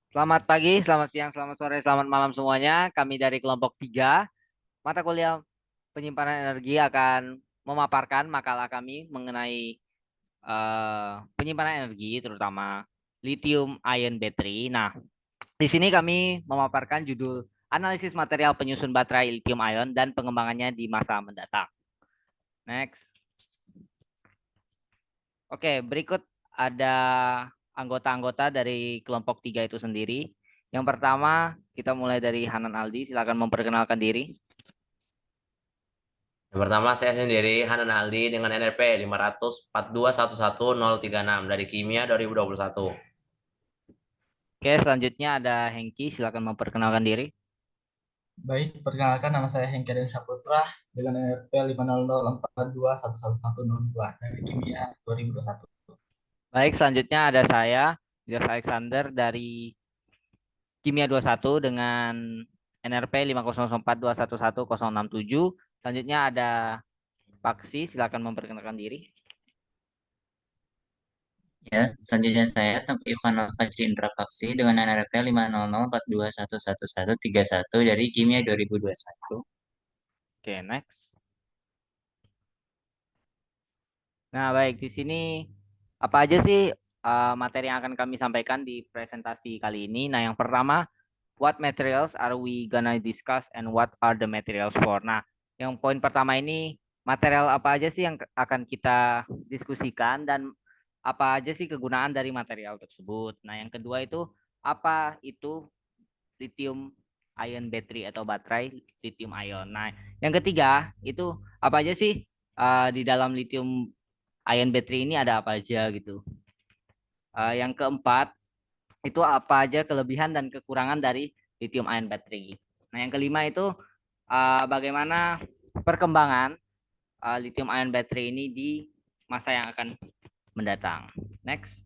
Selamat pagi, selamat siang, selamat sore, selamat malam semuanya. Kami dari kelompok 3 mata kuliah penyimpanan energi akan memaparkan makalah kami mengenai penyimpanan energi, terutama lithium ion battery. Nah, di sini kami memaparkan judul analisis material penyusun baterai lithium ion dan pengembangannya di masa mendatang. Next. Oke, berikut ada anggota-anggota dari kelompok 3 itu sendiri. Yang pertama, kita mulai dari Hanan Aldi. Silakan memperkenalkan diri. Yang pertama saya sendiri Hanan Aldi dengan NRP 542111036 dari Kimia 2021. Oke, selanjutnya ada Hengki. Silakan memperkenalkan diri. Baik, perkenalkan nama saya Hengki Den Saputra dengan NRP 50042111102 dari Kimia 2021. Baik, selanjutnya ada saya, Jos Alexander dari Kimia 21 dengan NRP 50042111067. Selanjutnya ada Paksi. Silakan memperkenalkan diri. Ya, selanjutnya saya Tengku Ivan Fajri Indra Paksi dengan NRP 50042111131 dari Kimia 2021. Oke, next. Nah, baik, di sini apa aja sih materi yang akan kami sampaikan di presentasi kali ini? Nah, yang pertama, what materials are we gonna discuss and what are the materials for? Nah, yang poin pertama ini, material apa aja sih yang akan kita diskusikan dan apa aja sih kegunaan dari material tersebut? Nah, yang kedua itu, apa itu lithium ion battery atau baterai lithium ion? Nah, yang ketiga itu apa aja sih di dalam lithium ion battery ini ada apa aja gitu. Yang keempat, itu apa aja kelebihan dan kekurangan dari lithium ion battery. Nah, yang kelima itu bagaimana perkembangan lithium ion battery ini di masa yang akan mendatang. Next.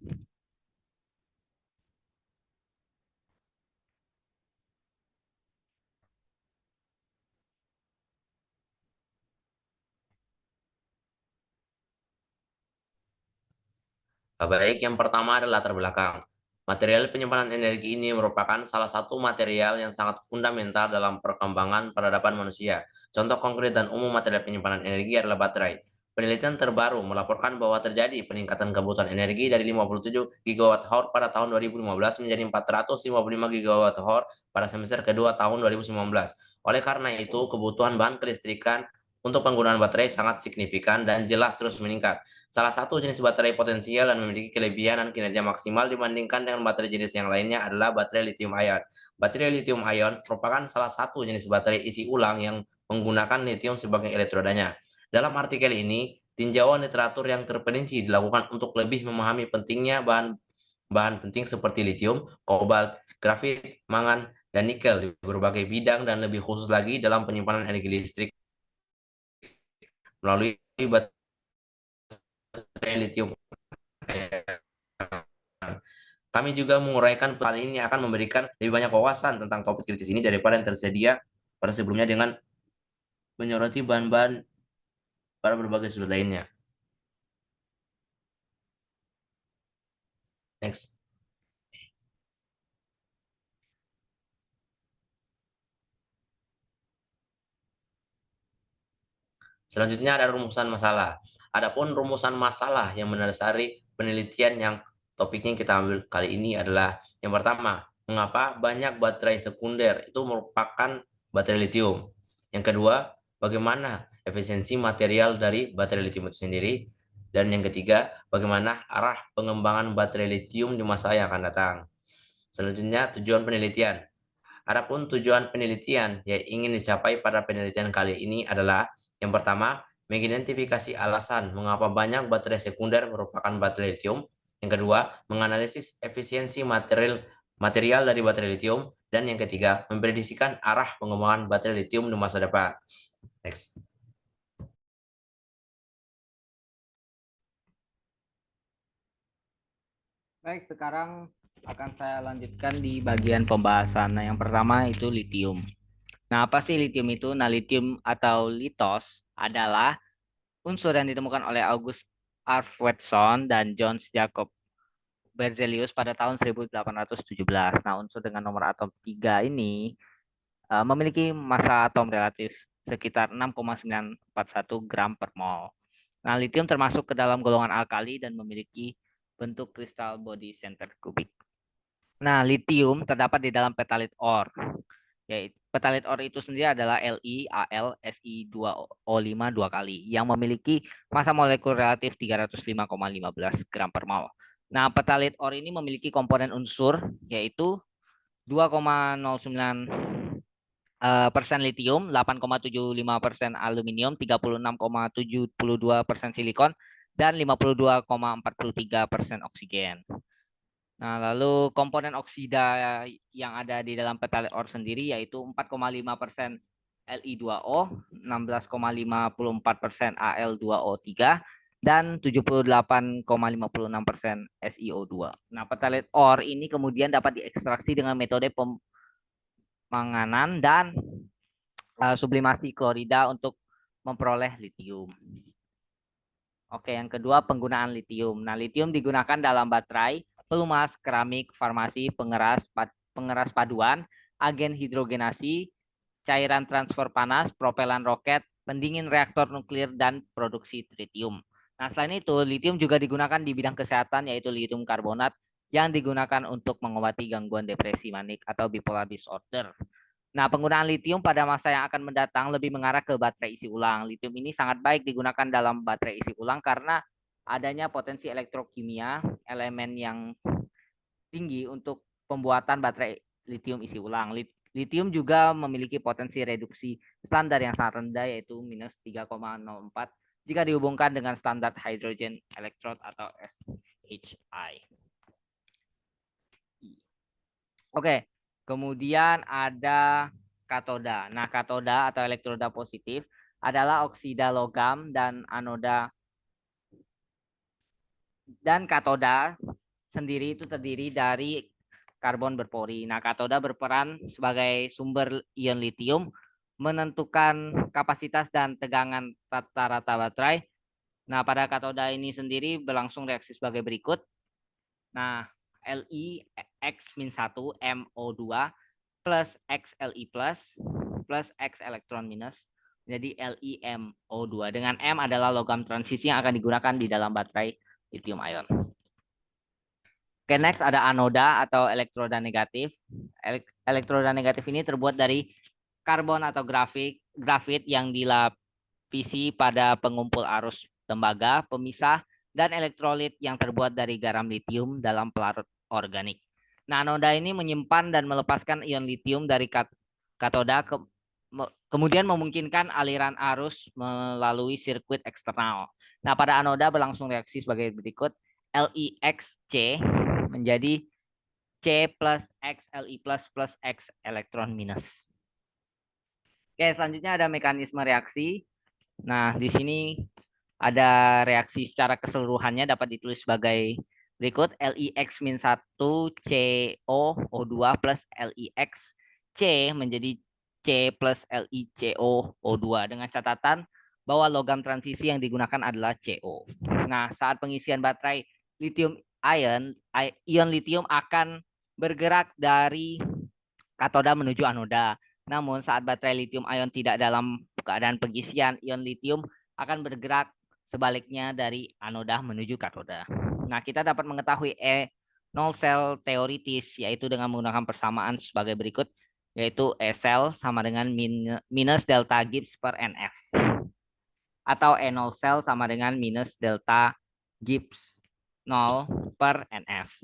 Baik, yang pertama adalah latar belakang. Material penyimpanan energi ini merupakan salah satu material yang sangat fundamental dalam perkembangan peradaban manusia. Contoh konkret dan umum material penyimpanan energi adalah baterai. Penelitian terbaru melaporkan bahwa terjadi peningkatan kebutuhan energi dari 57 gigawatt hour pada tahun 2015 menjadi 455 gigawatt hour pada semester kedua tahun 2019. Oleh karena itu, kebutuhan bahan kelistrikan untuk penggunaan baterai sangat signifikan dan jelas terus meningkat. Salah satu jenis baterai potensial dan memiliki kelebihan dan kinerja maksimal dibandingkan dengan baterai jenis yang lainnya adalah baterai lithium ion. Baterai lithium ion merupakan salah satu jenis baterai isi ulang yang menggunakan lithium sebagai elektrodanya. Dalam artikel ini, tinjauan literatur yang terperinci dilakukan untuk lebih memahami pentingnya bahan penting seperti lithium, kobalt, grafit, mangan, dan nikel di berbagai bidang dan lebih khusus lagi dalam penyimpanan energi listrik melalui baterai lithium. Kami juga menguraikan hal ini akan memberikan lebih banyak wawasan tentang topik kritis ini daripada yang tersedia pada sebelumnya dengan menyoroti bahan-bahan pada berbagai sudut lainnya. Next. Selanjutnya ada rumusan masalah. Adapun rumusan masalah yang mendasari penelitian yang topiknya kita ambil kali ini adalah yang pertama, mengapa banyak baterai sekunder itu merupakan baterai lithium. Yang kedua, bagaimana efisiensi material dari baterai lithium itu sendiri. Dan yang ketiga, bagaimana arah pengembangan baterai lithium di masa yang akan datang. Selanjutnya, tujuan penelitian. Adapun tujuan penelitian yang ingin dicapai pada penelitian kali ini adalah yang pertama, mengidentifikasi alasan mengapa banyak baterai sekunder merupakan baterai lithium. Yang kedua, menganalisis efisiensi material dari baterai lithium. Dan yang ketiga, memprediksikan arah pengembangan baterai lithium di masa depan. Next. Baik, sekarang akan saya lanjutkan di bagian pembahasan. Nah, yang pertama itu lithium. Nah, apa sih lithium itu? Nah, lithium atau litos adalah unsur yang ditemukan oleh August Arfwedson dan John Jacob Berzelius pada tahun 1817. Nah, unsur dengan nomor atom 3 ini memiliki massa atom relatif sekitar 6,941 gram per mol. Nah, litium termasuk ke dalam golongan alkali dan memiliki bentuk kristal body center kubik. Nah, litium terdapat di dalam petalit ore. Yaitu petalit ore itu sendiri adalah LiAl Si2O5 dua kali yang memiliki massa molekul relatif 305,15 gram per mol. Nah, petalit ore ini memiliki komponen unsur yaitu 2,09% litium, 8,75% aluminium, 36,72% silikon, dan 52,43% oksigen. Nah, lalu komponen oksida yang ada di dalam petalit ore sendiri yaitu 4,5% Li2O, 16,54% Al2O3, dan 78,56% SiO2. Nah, petalit ore ini kemudian dapat diekstraksi dengan metode pemanganan dan sublimasi klorida untuk memperoleh litium. Oke, yang kedua penggunaan litium. Nah, litium digunakan dalam baterai, pelumas, keramik, farmasi, pengeras paduan, agen hidrogenasi, cairan transfer panas, propelan roket, pendingin reaktor nuklir, dan produksi tritium. Nah, selain itu, litium juga digunakan di bidang kesehatan, yaitu litium karbonat yang digunakan untuk mengobati gangguan depresi manik atau bipolar disorder. Nah, penggunaan litium pada masa yang akan mendatang lebih mengarah ke baterai isi ulang. Litium ini sangat baik digunakan dalam baterai isi ulang karena adanya potensi elektrokimia, elemen yang tinggi untuk pembuatan baterai litium isi ulang. Litium juga memiliki potensi reduksi standar yang sangat rendah yaitu minus 3,04 jika dihubungkan dengan standar hydrogen electrode atau SHI. Oke, kemudian ada katoda. Nah, katoda atau elektroda positif adalah oksida logam dan anoda dan katoda sendiri itu terdiri dari karbon berpori. Nah, katoda berperan sebagai sumber ion litium, menentukan kapasitas dan tegangan rata-rata baterai. Nah, pada katoda ini sendiri berlangsung reaksi sebagai berikut. Nah, LiX-1 MO2 plus XLi plus X elektron minus jadi LiMO2 dengan M adalah logam transisi yang akan digunakan di dalam baterai lithium ion. Oke, next ada anoda atau elektroda negatif. Elektroda negatif ini terbuat dari karbon atau grafit yang dilapisi pada pengumpul arus tembaga, pemisah, dan elektrolit yang terbuat dari garam litium dalam pelarut organik. Nah, anoda ini menyimpan dan melepaskan ion litium dari katoda, kemudian memungkinkan aliran arus melalui sirkuit eksternal. Nah, pada anoda berlangsung reaksi sebagai berikut. LiXC menjadi C plus X Li plus X elektron minus. Oke, selanjutnya ada mekanisme reaksi. Nah, di sini ada reaksi secara keseluruhannya dapat ditulis sebagai berikut. LiX-1 COO2 plus LiX-C menjadi C plus LiCOO2 dengan catatan bahwa logam transisi yang digunakan adalah CO. Nah, saat pengisian baterai lithium ion litium akan bergerak dari katoda menuju anoda. Namun saat baterai lithium ion tidak dalam keadaan pengisian, ion litium akan bergerak sebaliknya dari anoda menuju katoda. Nah, kita dapat mengetahui nol cell teoritis yaitu dengan menggunakan persamaan sebagai berikut, yaitu E cell sama dengan minus delta Gibbs per NF. Atau E0 cell sama dengan minus delta Gibbs 0 per NF.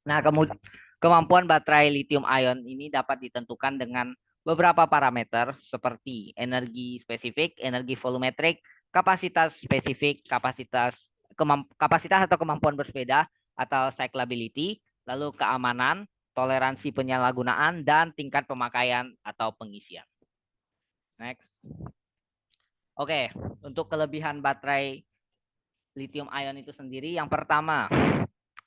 Nah, kemudian kemampuan baterai lithium ion ini dapat ditentukan dengan beberapa parameter seperti energi spesifik, energi volumetrik, kapasitas spesifik, kapasitas atau kemampuan bersepeda atau cyclability, lalu keamanan, toleransi penyalahgunaan, dan tingkat pemakaian atau pengisian. Next. Oke, untuk kelebihan baterai lithium ion itu sendiri, yang pertama,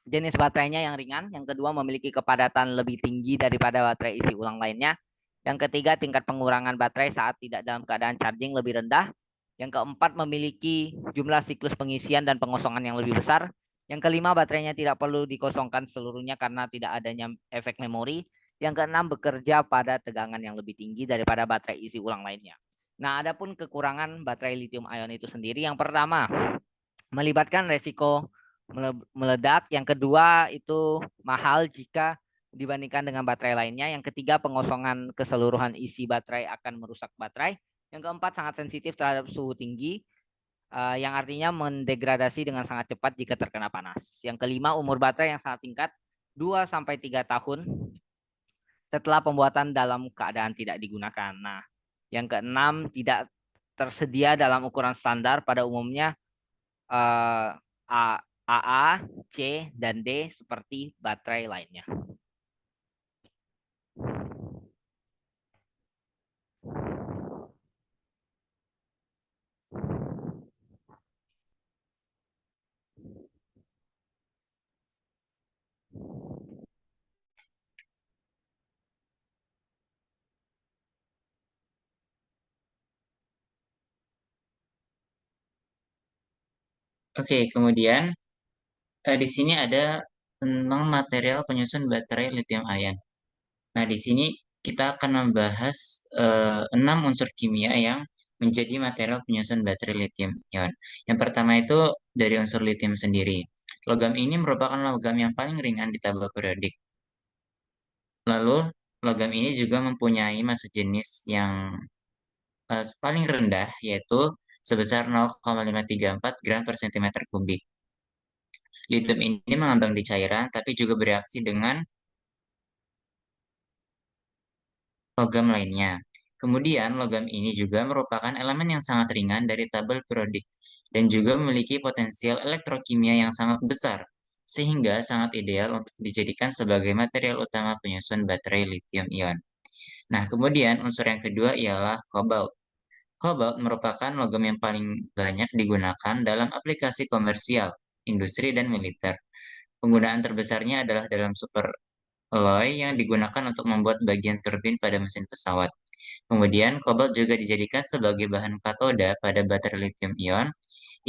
jenis baterainya yang ringan, yang kedua memiliki kepadatan lebih tinggi daripada baterai isi ulang lainnya, yang ketiga tingkat pengurangan baterai saat tidak dalam keadaan charging lebih rendah, yang keempat memiliki jumlah siklus pengisian dan pengosongan yang lebih besar, Yang kelima, baterainya tidak perlu dikosongkan seluruhnya karena tidak adanya efek memori. Yang keenam, bekerja pada tegangan yang lebih tinggi daripada baterai isi ulang lainnya. Nah, adapun kekurangan baterai lithium ion itu sendiri, yang pertama, melibatkan resiko meledak. Yang kedua, itu mahal jika dibandingkan dengan baterai lainnya. Yang ketiga, pengosongan keseluruhan isi baterai akan merusak baterai. Yang keempat, sangat sensitif terhadap suhu tinggi, yang artinya mendegradasi dengan sangat cepat jika terkena panas. Yang kelima, umur baterai yang sangat singkat, 2-3 tahun setelah pembuatan dalam keadaan tidak digunakan. Nah, yang keenam, tidak tersedia dalam ukuran standar, pada umumnya AA, C, dan D seperti baterai lainnya. Oke, kemudian di sini ada tentang material penyusun baterai lithium ion. Nah, di sini kita akan membahas 6 unsur kimia yang menjadi material penyusun baterai lithium ion. Yang pertama itu dari unsur lithium sendiri. Logam ini merupakan logam yang paling ringan di tabel periodik. Lalu, logam ini juga mempunyai massa jenis yang paling rendah, yaitu sebesar 0,534 gram per centimeter kubik. Lithium ini mengambang di cairan, tapi juga bereaksi dengan logam lainnya. Kemudian, logam ini juga merupakan elemen yang sangat ringan dari tabel periodik dan juga memiliki potensial elektrokimia yang sangat besar, sehingga sangat ideal untuk dijadikan sebagai material utama penyusun baterai lithium ion. Nah, kemudian unsur yang kedua ialah kobalt. Kobalt merupakan logam yang paling banyak digunakan dalam aplikasi komersial, industri, dan militer. Penggunaan terbesarnya adalah dalam superalloy yang digunakan untuk membuat bagian turbin pada mesin pesawat. Kemudian, kobalt juga dijadikan sebagai bahan katoda pada baterai lithium-ion,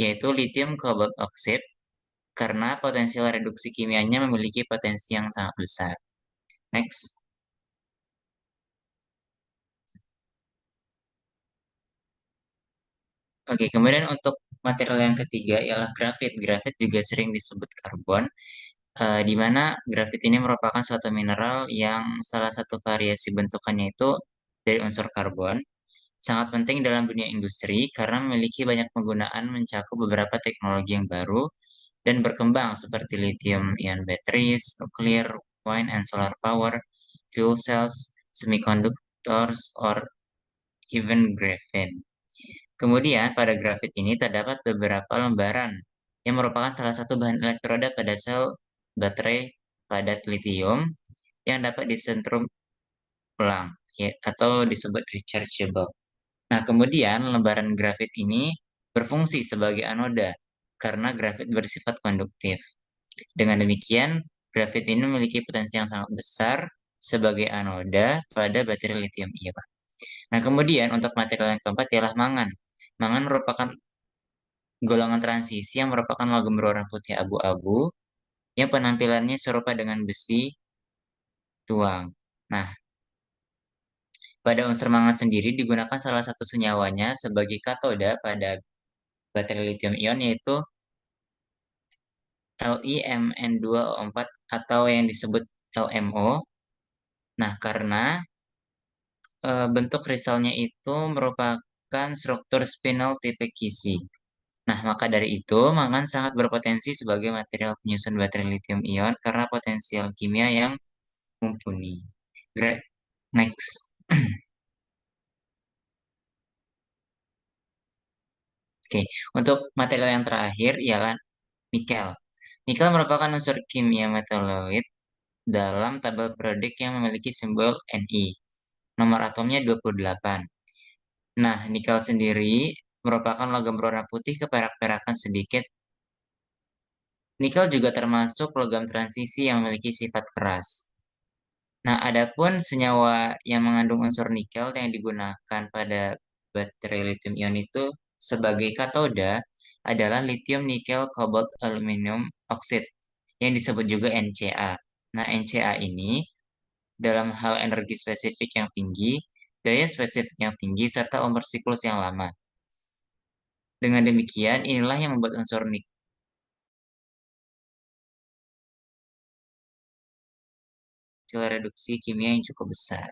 yaitu lithium cobalt oxide, karena potensial reduksi kimianya memiliki potensi yang sangat besar. Next. Oke, kemudian untuk material yang ketiga ialah grafit. Grafit juga sering disebut karbon, di mana grafit ini merupakan suatu mineral yang salah satu variasi bentukannya itu dari unsur karbon. Sangat penting dalam dunia industri karena memiliki banyak penggunaan mencakup beberapa teknologi yang baru dan berkembang seperti lithium-ion batteries, nuclear, wind and solar power, fuel cells, semiconductors, or even graphene. Kemudian, pada grafit ini terdapat beberapa lembaran yang merupakan salah satu bahan elektroda pada sel baterai padat lithium yang dapat disentrum ulang, ya, atau disebut rechargeable. Nah, kemudian lembaran grafit ini berfungsi sebagai anoda karena grafit bersifat konduktif. Dengan demikian, grafit ini memiliki potensi yang sangat besar sebagai anoda pada baterai lithium ion. Nah, kemudian untuk material yang keempat ialah mangan. Mangan merupakan golongan transisi yang merupakan logam berwarna putih abu-abu yang penampilannya serupa dengan besi tuang. Nah, pada unsur mangan sendiri digunakan salah satu senyawanya sebagai katoda pada baterai lithium ion yaitu LiMn2O4 atau yang disebut LMO. Nah, karena bentuk kristalnya itu merupakan struktur spinel tipe Kisi. Nah, maka dari itu, mangan sangat berpotensi sebagai material penyusun baterai lithium ion karena potensial kimia yang mumpuni. Great. Next. Oke, untuk material yang terakhir ialah nikel. Nikel merupakan unsur kimia metaloid dalam tabel periodik yang memiliki simbol Ni. Nomor atomnya 28. Nah, nikel sendiri merupakan logam berwarna putih keperak-perakan sedikit. Nikel juga termasuk logam transisi yang memiliki sifat keras. Nah, adapun senyawa yang mengandung unsur nikel yang digunakan pada baterai lithium ion itu sebagai katoda adalah lithium nikel cobalt aluminium oxide yang disebut juga NCA. Nah, NCA ini dalam hal energi spesifik yang tinggi, daya spesifik yang tinggi, serta umur siklus yang lama. Dengan demikian, inilah yang membuat unsur nikel reduksi kimia yang cukup besar.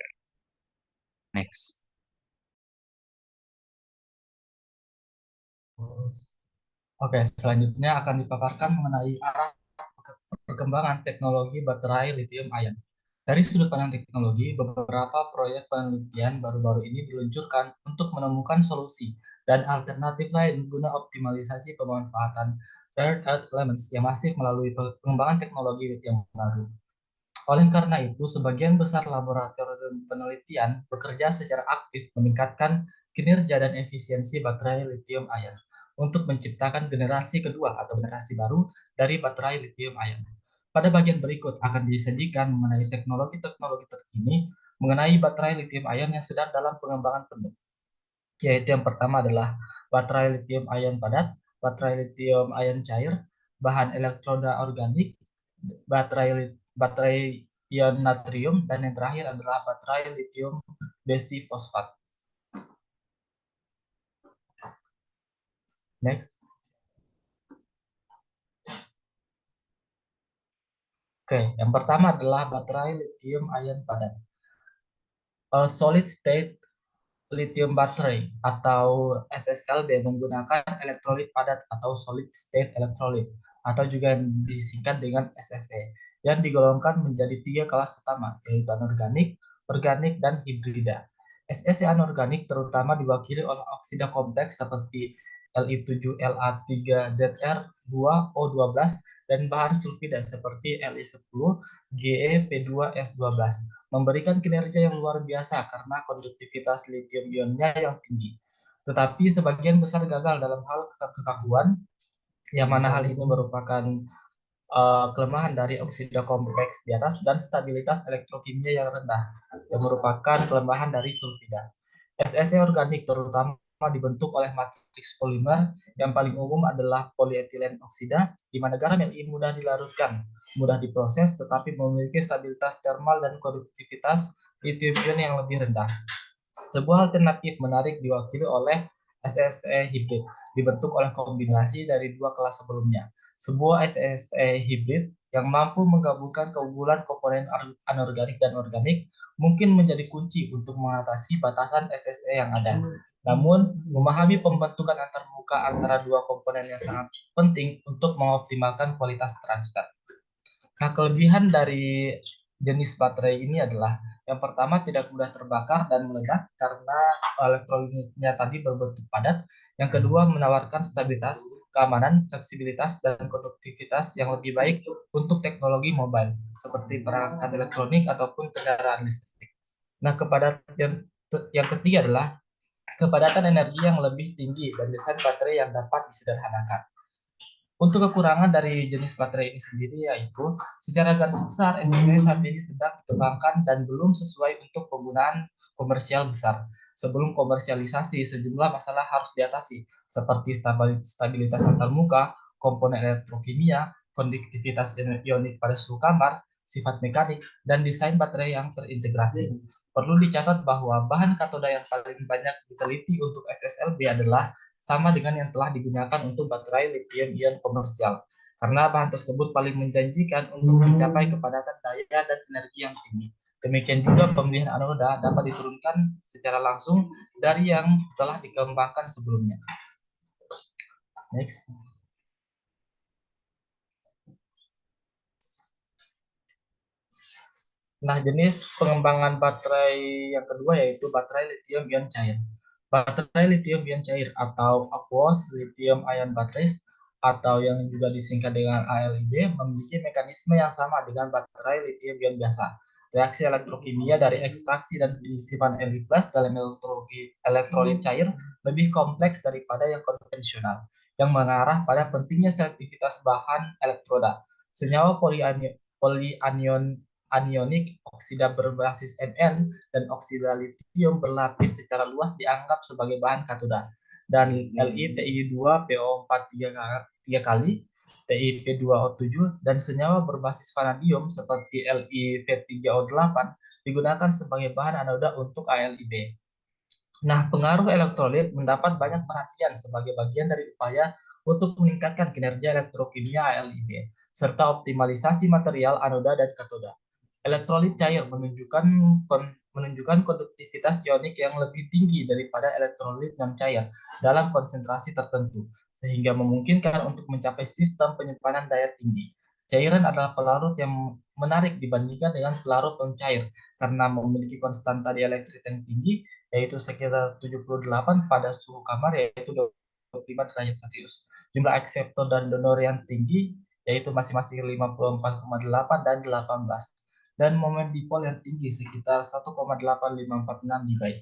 Next. Oke, selanjutnya akan dipaparkan mengenai arah perkembangan teknologi baterai lithium ion. Dari sudut pandang teknologi, beberapa proyek penelitian baru-baru ini diluncurkan untuk menemukan solusi dan alternatif lain guna optimalisasi pemanfaatan rare earth elements yang masif melalui pengembangan teknologi lithium baru. Oleh karena itu, sebagian besar laboratorium penelitian bekerja secara aktif meningkatkan kinerja dan efisiensi baterai lithium ion untuk menciptakan generasi kedua atau generasi baru dari baterai lithium ion. Pada bagian berikut akan disajikan mengenai teknologi-teknologi terkini mengenai baterai lithium ion yang sedang dalam pengembangan penuh. Yaitu yang pertama adalah baterai lithium ion padat, baterai lithium ion cair, bahan elektroda organik, baterai ion natrium, dan yang terakhir adalah baterai lithium besi fosfat. Next. Oke, yang pertama adalah baterai lithium ion padat. Solid state lithium battery atau SSLB menggunakan elektrolit padat atau solid state electrolyte atau juga disingkat dengan SSE yang digolongkan menjadi 3 kelas utama, yaitu anorganik, organik, dan hibrida. SSE anorganik terutama diwakili oleh oksida kompleks seperti Li7La3ZR2O12 dan bahan sulfida seperti Li10 GeP2S12 memberikan kinerja yang luar biasa karena konduktivitas lithium ionnya yang tinggi. Tetapi sebagian besar gagal dalam hal kekakuan, yang mana hal ini merupakan kelemahan dari oksida kompleks di atas dan stabilitas elektrokimia yang rendah, yang merupakan kelemahan dari sulfida. SSE organik terutama dibentuk oleh matriks polimer yang paling umum adalah polietilen oksida, di mana garam yang mudah dilarutkan, mudah diproses, tetapi memiliki stabilitas termal dan konduktivitas lithium ion yang lebih rendah. Sebuah alternatif menarik diwakili oleh SSE hibrid, dibentuk oleh kombinasi dari dua kelas sebelumnya. Sebuah SSE hibrid yang mampu menggabungkan keunggulan komponen anorganik dan organik mungkin menjadi kunci untuk mengatasi batasan SSE yang ada. Namun, memahami pembentukan antarmuka antara dua komponen yang sangat penting untuk mengoptimalkan kualitas transfer. Nah, kelebihan dari jenis baterai ini adalah yang pertama tidak mudah terbakar dan meledak karena elektrolitnya tadi berbentuk padat. Yang kedua menawarkan stabilitas, keamanan, fleksibilitas, dan konduktivitas yang lebih baik untuk teknologi mobile seperti perangkat elektronik ataupun kendaraan listrik. Nah, yang ketiga adalah kepadatan energi yang lebih tinggi dan desain baterai yang dapat disederhanakan. Untuk kekurangan dari jenis baterai ini sendiri yaitu secara garis besar SSE saat ini sedang dikembangkan dan belum sesuai untuk penggunaan komersial besar. Sebelum komersialisasi, sejumlah masalah harus diatasi seperti stabilitas antarmuka, komponen elektrokimia, konduktivitas ionik pada suhu kamar, sifat mekanik, dan desain baterai yang terintegrasi. Perlu dicatat bahwa bahan katoda yang paling banyak diteliti untuk SSLB adalah sama dengan yang telah digunakan untuk baterai lithium-ion komersial, karena bahan tersebut paling menjanjikan untuk mencapai kepadatan daya dan energi yang tinggi. Demikian juga pemilihan anoda dapat diturunkan secara langsung dari yang telah dikembangkan sebelumnya. Next. Nah, jenis pengembangan baterai yang kedua yaitu baterai lithium-ion cair. Baterai lithium-ion cair atau aqueous lithium-ion batteries atau yang juga disingkat dengan ALIB memiliki mekanisme yang sama dengan baterai lithium-ion biasa. Reaksi elektrokimia dari ekstraksi dan penyisipan Li+ dalam elektrolit cair lebih kompleks daripada yang konvensional, yang mengarah pada pentingnya selektivitas bahan elektroda. Senyawa anionik, oksida berbasis Mn, dan oksida litium berlapis secara luas dianggap sebagai bahan katoda. dan LiTi2PO4 3 kali, TiP2O7, dan senyawa berbasis vanadium seperti LiV3O8 digunakan sebagai bahan anoda untuk ALIB. Nah, pengaruh elektrolit mendapat banyak perhatian sebagai bagian dari upaya untuk meningkatkan kinerja elektrokimia ALIB, serta optimalisasi material anoda dan katoda. Elektrolit cair menunjukkan konduktivitas ionik yang lebih tinggi daripada elektrolit non cair dalam konsentrasi tertentu, sehingga memungkinkan untuk mencapai sistem penyimpanan daya tinggi. Cairan adalah pelarut yang menarik dibandingkan dengan pelarut non cair karena memiliki konstanta dielektrik yang tinggi, yaitu sekitar 78 pada suhu kamar, yaitu 25 derajat Celcius. Jumlah akseptor dan donor yang tinggi, yaitu masing-masing 54,8 dan 18. Dan momen dipol yang tinggi sekitar 1,8546 dBi.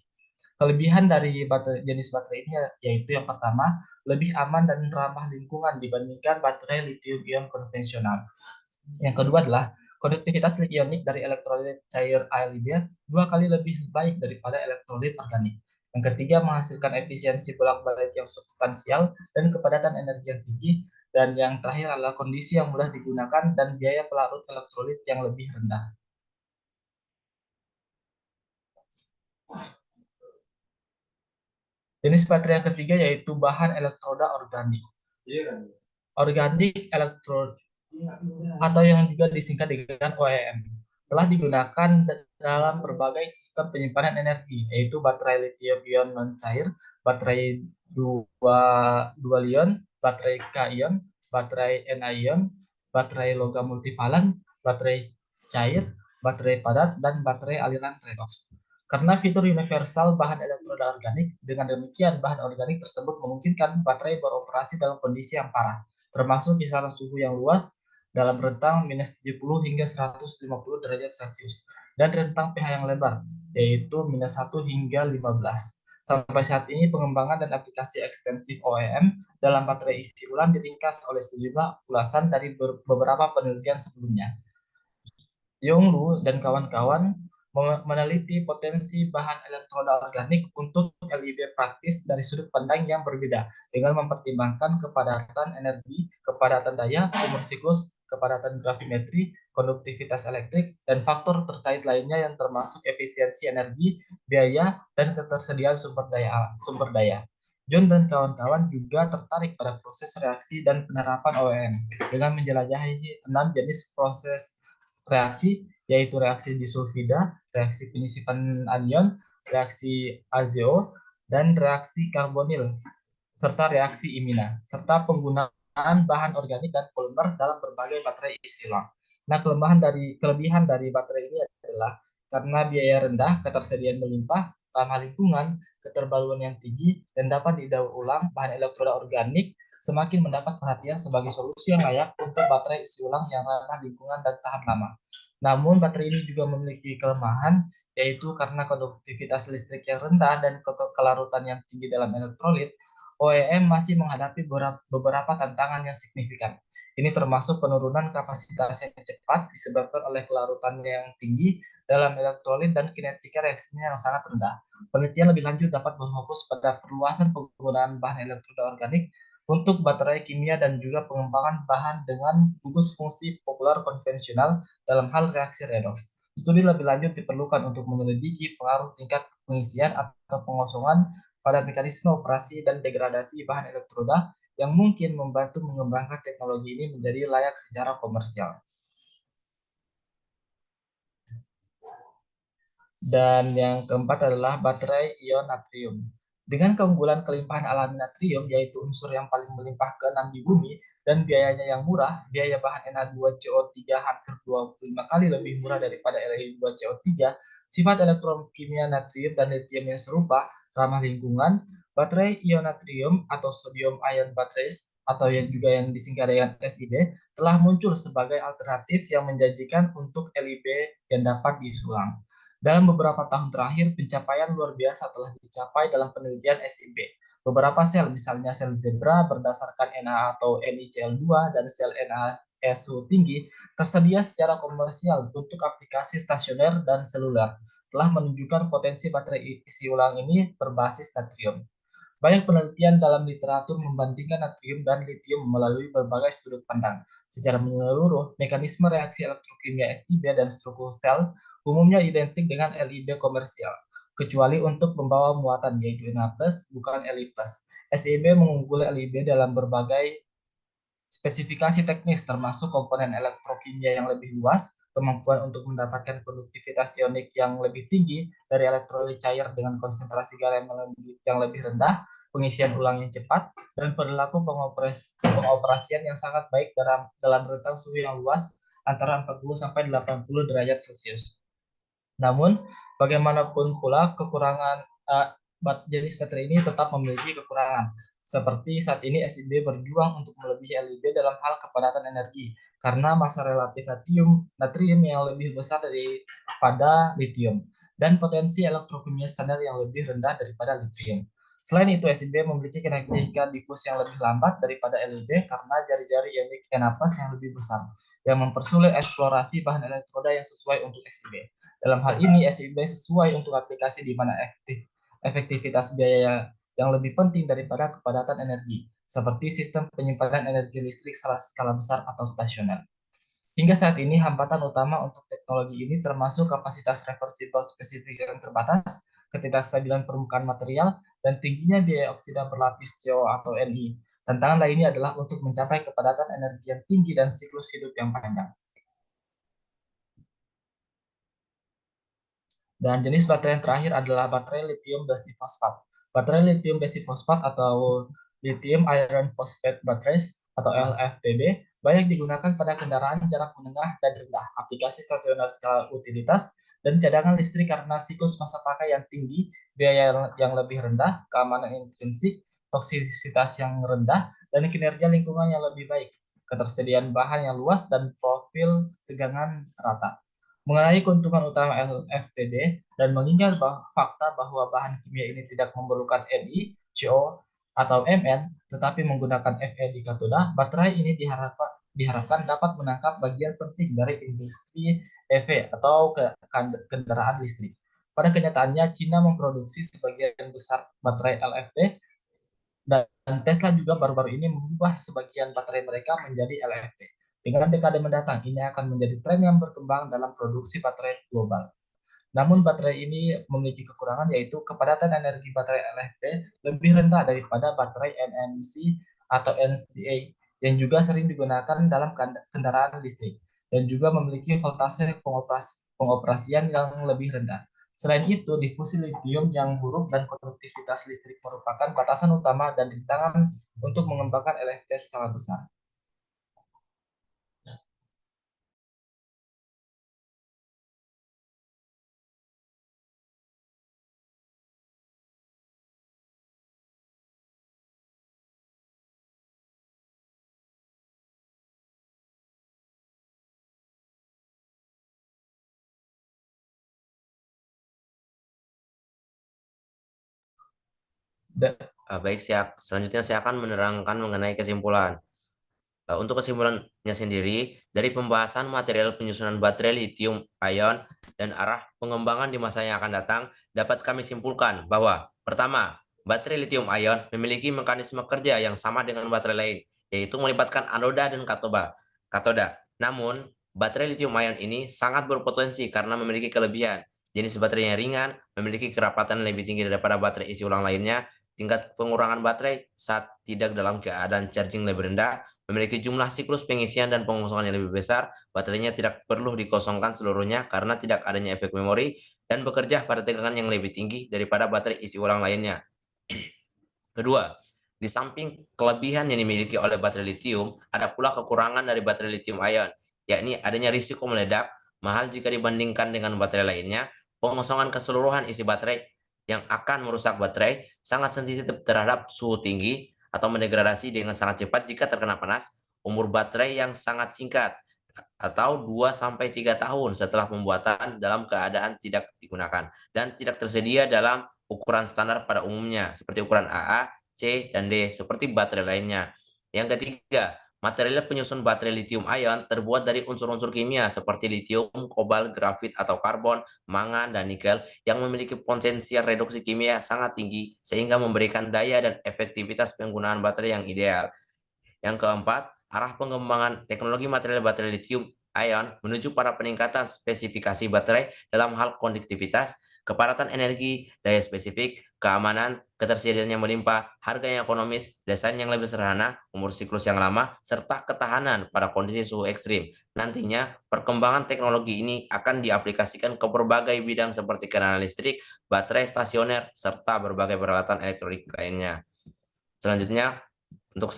Kelebihan dari jenis baterai ini yaitu yang pertama, lebih aman dan ramah lingkungan dibandingkan baterai lithium-ion konvensional. Yang kedua adalah konduktivitas ionik dari elektrolit cair ALIB 2 kali lebih baik daripada elektrolit organik. Yang ketiga, menghasilkan efisiensi bolak-balik yang substansial dan kepadatan energi yang tinggi. Dan yang terakhir adalah kondisi yang mudah digunakan dan biaya pelarut elektrolit yang lebih rendah. Jenis baterai yang ketiga yaitu bahan elektroda organik. Organic electrode atau yang juga disingkat dengan OEM telah digunakan dalam berbagai sistem penyimpanan energi, yaitu baterai lithium-ion non-cair, baterai 2-ion, baterai K-ion, baterai Na-ion, baterai logam multivalen, baterai cair, baterai padat, dan baterai aliran redox. Karena fitur universal bahan elektroda organik, dengan demikian bahan organik tersebut memungkinkan baterai beroperasi dalam kondisi yang parah, termasuk kisaran suhu yang luas dalam rentang minus 70 hingga 150 derajat Celcius, dan rentang pH yang lebar, yaitu minus 1 hingga 15. Sampai saat ini, pengembangan dan aplikasi ekstensif OEM dalam baterai isi ulang diringkas oleh sejumlah ulasan dari beberapa penelitian sebelumnya. Yonglu dan kawan-kawan meneliti potensi bahan elektroda organik untuk LIB praktis dari sudut pandang yang berbeda, dengan mempertimbangkan kepadatan energi, kepadatan daya, umur siklus, kepadatan gravimetri, konduktivitas elektrik, dan faktor terkait lainnya yang termasuk efisiensi energi, biaya, dan ketersediaan sumber daya. John dan kawan-kawan juga tertarik pada proses reaksi dan penerapan OEM dengan menjelajahi 6 jenis proses reaksi, yaitu reaksi disulfida, reaksi penyisipan anion, reaksi azeo, dan reaksi karbonil, serta reaksi imina, serta penggunaan bahan organik dan polimer dalam berbagai baterai isi ulang. Nah, kelebihan dari baterai ini adalah karena biaya rendah, ketersediaan melimpah, ramah lingkungan, keterbaruan yang tinggi, dan dapat didaur ulang, bahan elektroda organik semakin mendapat perhatian sebagai solusi yang layak untuk baterai isi ulang yang ramah lingkungan dan tahan lama. Namun, baterai ini juga memiliki kelemahan, yaitu karena konduktivitas listrik yang rendah dan kelarutan yang tinggi dalam elektrolit, OEM masih menghadapi beberapa tantangan yang signifikan. Ini termasuk penurunan kapasitas yang cepat disebabkan oleh kelarutan yang tinggi dalam elektrolit dan kinetika reaksinya yang sangat rendah. Penelitian lebih lanjut dapat berfokus pada perluasan penggunaan bahan elektroda organik untuk baterai kimia dan juga pengembangan bahan dengan gugus fungsi populer konvensional dalam hal reaksi redox. Studi lebih lanjut diperlukan untuk menyelidiki pengaruh tingkat pengisian atau pengosongan pada mekanisme operasi dan degradasi bahan elektroda yang mungkin membantu mengembangkan teknologi ini menjadi layak secara komersial. Dan yang keempat adalah baterai ion natrium. Dengan keunggulan kelimpahan alami natrium, yaitu unsur yang paling melimpah ke-6 di bumi, dan biayanya yang murah, biaya bahan Na2CO3 hampir 25 kali lebih murah daripada Li2CO3, sifat elektrokimia natrium dan lithium yang serupa, ramah lingkungan, baterai ion natrium atau sodium ion batteries, atau yang juga yang disingkat dengan SIB, telah muncul sebagai alternatif yang menjanjikan untuk LIB yang dapat disulang. Dalam beberapa tahun terakhir, pencapaian luar biasa telah dicapai dalam penelitian SIB. Beberapa sel, misalnya sel zebra berdasarkan Na atau NiCl2 dan sel NaSO tinggi, tersedia secara komersial untuk aplikasi stasioner dan seluler, telah menunjukkan potensi baterai isi ulang ini berbasis natrium. Banyak penelitian dalam literatur membandingkan natrium dan litium melalui berbagai sudut pandang. Secara menyeluruh, mekanisme reaksi elektrokimia SiB dan struktur sel umumnya identik dengan Lib komersial, kecuali untuk membawa muatan yaitu Na+, bukan Li+. SiB mengungguli Lib dalam berbagai spesifikasi teknis termasuk komponen elektrokimia yang lebih luas, kemampuan untuk mendapatkan konduktivitas ionik yang lebih tinggi dari elektrolit cair dengan konsentrasi garam yang lebih rendah, pengisian ulang yang cepat, dan perilaku pengoperasian yang sangat baik dalam rentang suhu yang luas antara 40 sampai 80 derajat Celcius. Namun, bagaimanapun pula kekurangan jenis baterai ini tetap memiliki kekurangan. Seperti saat ini SiB berjuang untuk melebihi Lib dalam hal kepadatan energi karena massa relatif natrium yang lebih besar daripada litium dan potensi elektrokimia standar yang lebih rendah daripada litium. Selain itu, SiB memiliki kinetika difus yang lebih lambat daripada Lib karena jari-jari ionik Na+ yang lebih besar, yang mempersulit eksplorasi bahan elektroda yang sesuai untuk SiB. Dalam hal ini, SiB sesuai untuk aplikasi di mana efektivitas biaya yang lebih penting daripada kepadatan energi, seperti sistem penyimpanan energi listrik skala besar atau stasioner. Hingga saat ini, hambatan utama untuk teknologi ini termasuk kapasitas reversible spesifik yang terbatas, ketidakstabilan permukaan material, dan tingginya biaya oksida berlapis CO atau Ni. Tantangan lainnya adalah untuk mencapai kepadatan energi yang tinggi dan siklus hidup yang panjang. Dan jenis baterai yang terakhir adalah baterai lithium besi fosfat. Baterai lithium besi fosfat atau lithium iron phosphate batteries atau LFPB banyak digunakan pada kendaraan jarak menengah dan rendah, aplikasi stasioner skala utilitas, dan cadangan listrik karena siklus masa pakai yang tinggi, biaya yang lebih rendah, keamanan intrinsik, toksisitas yang rendah, dan kinerja lingkungan yang lebih baik, ketersediaan bahan yang luas, dan profil tegangan rata. Mengenai keuntungan utama LFPD dan mengingat fakta bahwa bahan kimia ini tidak memerlukan Ni, CO, atau Mn, tetapi menggunakan Fe di katoda, baterai ini diharapkan dapat menangkap bagian penting dari industri EV atau kendaraan listrik. Pada kenyataannya, Cina memproduksi sebagian besar baterai LFP, dan Tesla juga baru-baru ini mengubah sebagian baterai mereka menjadi LFP. Dengan dekade mendatang, ini akan menjadi tren yang berkembang dalam produksi baterai global. Namun baterai ini memiliki kekurangan yaitu kepadatan energi baterai LFP lebih rendah daripada baterai NMC atau NCA yang juga sering digunakan dalam kendaraan listrik dan juga memiliki voltase pengoperasian yang lebih rendah. Selain itu, difusi litium yang buruk dan konduktivitas listrik merupakan batasan utama dan rintangan untuk mengembangkan LFP skala besar. Baik, selanjutnya saya akan menerangkan mengenai kesimpulan. Untuk kesimpulannya sendiri, dari pembahasan material penyusunan baterai lithium ion dan arah pengembangan di masa yang akan datang, dapat kami simpulkan bahwa pertama, baterai lithium ion memiliki mekanisme kerja yang sama dengan baterai lain, yaitu melibatkan anoda dan katoda. Namun, baterai lithium ion ini sangat berpotensi karena memiliki kelebihan. Jenis baterai yang ringan, memiliki kerapatan lebih tinggi daripada baterai isi ulang lainnya, tingkat pengurangan baterai saat tidak dalam keadaan charging lebih rendah, memiliki jumlah siklus pengisian dan pengosongan yang lebih besar, baterainya tidak perlu dikosongkan seluruhnya karena tidak adanya efek memori, dan bekerja pada tegangan yang lebih tinggi daripada baterai isi ulang lainnya. Kedua, di samping kelebihan yang dimiliki oleh baterai lithium, ada pula kekurangan dari baterai lithium ion, yakni adanya risiko meledak, mahal jika dibandingkan dengan baterai lainnya, pengosongan keseluruhan isi baterai yang akan merusak baterai, sangat sensitif terhadap suhu tinggi, atau mendegradasi dengan sangat cepat jika terkena panas, umur baterai yang sangat singkat, atau 2-3 tahun setelah pembuatan dalam keadaan tidak digunakan, dan tidak tersedia dalam ukuran standar pada umumnya, seperti ukuran AA, C, dan D, seperti baterai lainnya. Yang ketiga, Material penyusun baterai lithium ion terbuat dari unsur-unsur kimia seperti litium, kobalt, grafit atau karbon, mangan, dan nikel yang memiliki potensial reduksi kimia sangat tinggi sehingga memberikan daya dan efektivitas penggunaan baterai yang ideal. Yang keempat, arah pengembangan teknologi material baterai lithium ion menuju pada peningkatan spesifikasi baterai dalam hal konduktivitas, kepadatan energi, daya spesifik, keamanan, ketersediaan yang melimpah, harga yang ekonomis, desain yang lebih sederhana, umur siklus yang lama, serta ketahanan pada kondisi suhu ekstrim. Nantinya, perkembangan teknologi ini akan diaplikasikan ke berbagai bidang seperti kendaraan listrik, baterai stasioner, serta berbagai peralatan elektronik lainnya. Selanjutnya, untuk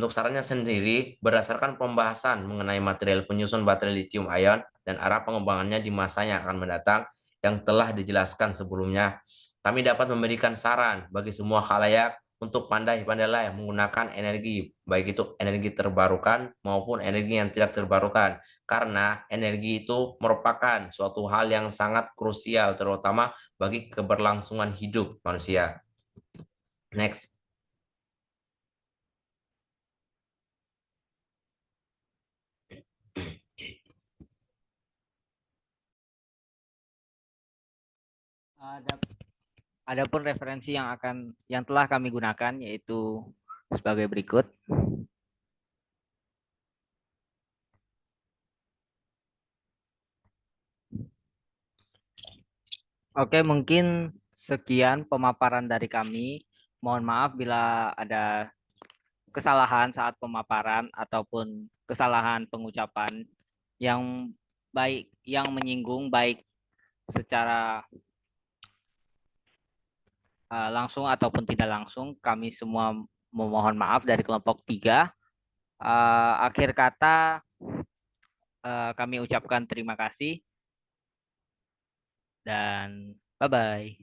sarannya sendiri, berdasarkan pembahasan mengenai material penyusun baterai lithium ion dan arah pengembangannya di masa yang akan mendatang yang telah dijelaskan sebelumnya, kami dapat memberikan saran bagi semua khalayak untuk pandai-pandailah menggunakan energi, baik itu energi terbarukan maupun energi yang tidak terbarukan, karena energi itu merupakan suatu hal yang sangat krusial, terutama bagi keberlangsungan hidup manusia. Next. Adapun referensi yang telah kami gunakan yaitu sebagai berikut. Oke, mungkin sekian pemaparan dari kami. Mohon maaf bila ada kesalahan saat pemaparan ataupun kesalahan pengucapan yang menyinggung baik secara langsung ataupun tidak langsung. Kami semua memohon maaf dari kelompok 3. Akhir kata kami ucapkan terima kasih dan bye-bye.